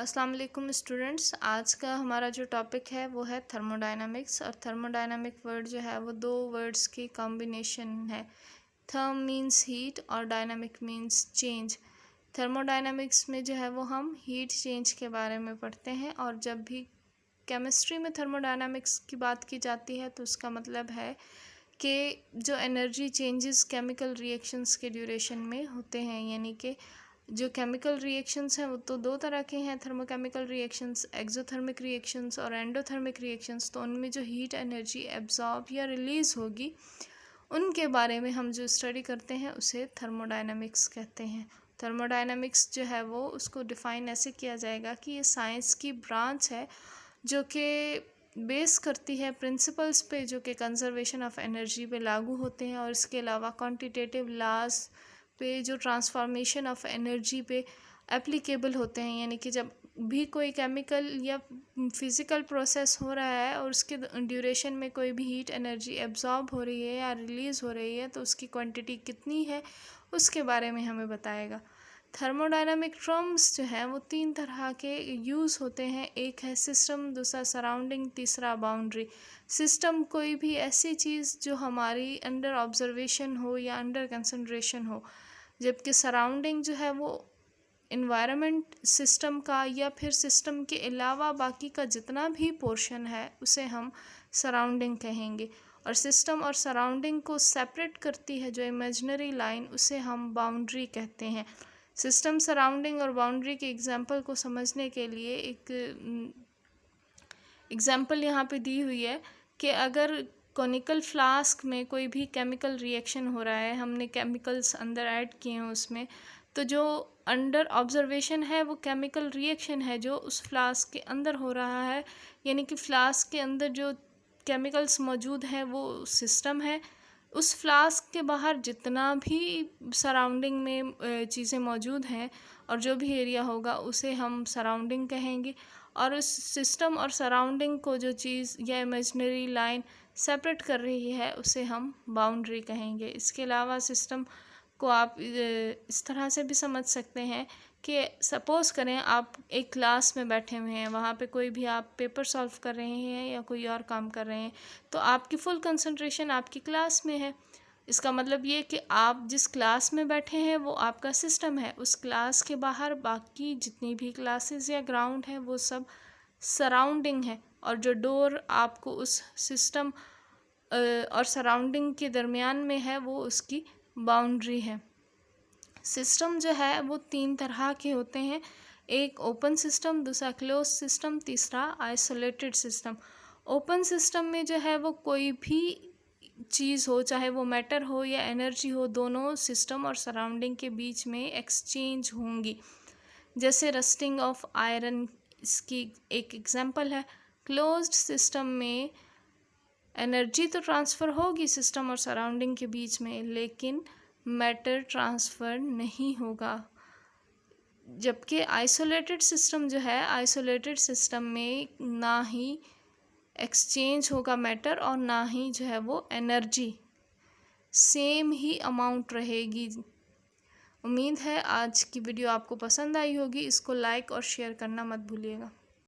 अस्सलाम वालेकुम स्टूडेंट्स। आज का हमारा जो टॉपिक है वो है थर्मोडायनामिक्स। और थर्मोडायनामिक वर्ड जो है वो दो वर्ड्स की कॉम्बिनेशन है। थर्म मींस हीट और डायनामिक मींस चेंज। थर्मोडायनामिक्स में जो है वो हम हीट चेंज के बारे में पढ़ते हैं, और जब भी केमिस्ट्री में थर्मोडायनामिक्स की बात की जाती है तो उसका मतलब है कि जो एनर्जी चेंजेस केमिकल रिएक्शंस के ड्यूरेशन में होते हैं, यानी कि जो केमिकल रिएक्शंस हैं वो तो दो तरह के हैं, थर्मोकेमिकल रिएक्शंस, एक्सोथर्मिक रिएक्शंस और एंडोथर्मिक रिएक्शंस। तो उनमें जो हीट एनर्जी एब्जॉर्ब या रिलीज़ होगी उनके बारे में हम जो स्टडी करते हैं उसे थर्मोडायनामिक्स कहते हैं। थर्मोडायनामिक्स जो है वो उसको डिफ़ाइन ऐसे किया जाएगा कि ये साइंस की ब्रांच है जो कि बेस करती है प्रिंसिपल्स पे जो कि कंजर्वेशन ऑफ एनर्जी पे लागू होते हैं, और इसके अलावा क्वांटिटेटिव लाज पे जो ट्रांसफॉर्मेशन ऑफ एनर्जी पे एप्लीकेबल होते हैं। यानी कि जब भी कोई केमिकल या फिज़िकल प्रोसेस हो रहा है और उसके ड्यूरेशन में कोई भी हीट एनर्जी एब्जॉर्ब हो रही है या रिलीज़ हो रही है तो उसकी क्वांटिटी कितनी है उसके बारे में हमें बताएगा। थर्मोडायनामिक टर्म्स जो हैं वो तीन तरह के यूज़ होते हैं। एक है सिस्टम, दूसरा सराउंडिंग, तीसरा बाउंड्री। सिस्टम कोई भी ऐसी चीज़ जो हमारी अंडर ऑब्जर्वेशन हो या अंडर कंसंट्रेशन हो, जबकि सराउंडिंग जो है वो इन्वायरमेंट सिस्टम का या फिर सिस्टम के अलावा बाकी का जितना भी पोर्शन है उसे हम सराउंडिंग कहेंगे। और सिस्टम और सराउंडिंग को सेपरेट करती है जो इमेजिनरी लाइन, उसे हम बाउंड्री कहते हैं। सिस्टम, सराउंडिंग और बाउंड्री के एग्जाम्पल को समझने के लिए एक एग्जाम्पल यहाँ पे दी हुई है कि अगर कॉनिकल फ्लास्क में कोई भी केमिकल रिएक्शन हो रहा है, हमने केमिकल्स अंदर ऐड किए हैं उसमें, तो जो अंडर ऑब्जर्वेशन है वो केमिकल रिएक्शन है जो उस फ्लास्क के अंदर हो रहा है, यानी कि फ्लास्क के अंदर जो केमिकल्स मौजूद हैं वो सिस्टम है। उस फ्लास्क के बाहर जितना भी सराउंडिंग में चीज़ें मौजूद हैं और जो भी एरिया होगा उसे हम सराउंडिंग कहेंगे। और उस सिस्टम और सराउंडिंग को जो चीज़ या इमेजिनरी लाइन सेपरेट कर रही है उसे हम बाउंड्री कहेंगे। इसके अलावा सिस्टम को आप इस तरह से भी समझ सकते हैं कि सपोज़ करें आप एक क्लास में बैठे हुए हैं, वहाँ पे कोई भी आप पेपर सॉल्व कर रहे हैं या कोई और काम कर रहे हैं, तो आपकी फुल कंसंट्रेशन आपकी क्लास में है। इसका मतलब ये कि आप जिस क्लास में बैठे हैं वो आपका सिस्टम है। उस क्लास के बाहर बाकी जितनी भी क्लासेस या ग्राउंड है वो सब सराउंडिंग है, और जो डोर आपको उस सिस्टम और सराउंडिंग के दरमियान में है वो उसकी बाउंड्री है। सिस्टम जो है वो तीन तरह के होते हैं, एक ओपन सिस्टम, दूसरा क्लोज सिस्टम, तीसरा आइसोलेटेड सिस्टम। ओपन सिस्टम में जो है वो कोई भी चीज़ हो, चाहे वो मैटर हो या एनर्जी हो, दोनों सिस्टम और सराउंडिंग के बीच में एक्सचेंज होंगी। जैसे रस्टिंग ऑफ आयरन इसकी एक एग्जांपल है। क्लोज्ड सिस्टम में एनर्जी तो ट्रांसफ़र होगी सिस्टम और सराउंडिंग के बीच में, लेकिन मैटर ट्रांसफ़र नहीं होगा। जबकि आइसोलेटेड सिस्टम जो है, आइसोलेटेड सिस्टम में ना ही एक्सचेंज होगा मैटर और ना ही जो है वो एनर्जी, सेम ही अमाउंट रहेगी। उम्मीद है आज की वीडियो आपको पसंद आई होगी। इसको लाइक और शेयर करना मत भूलिएगा।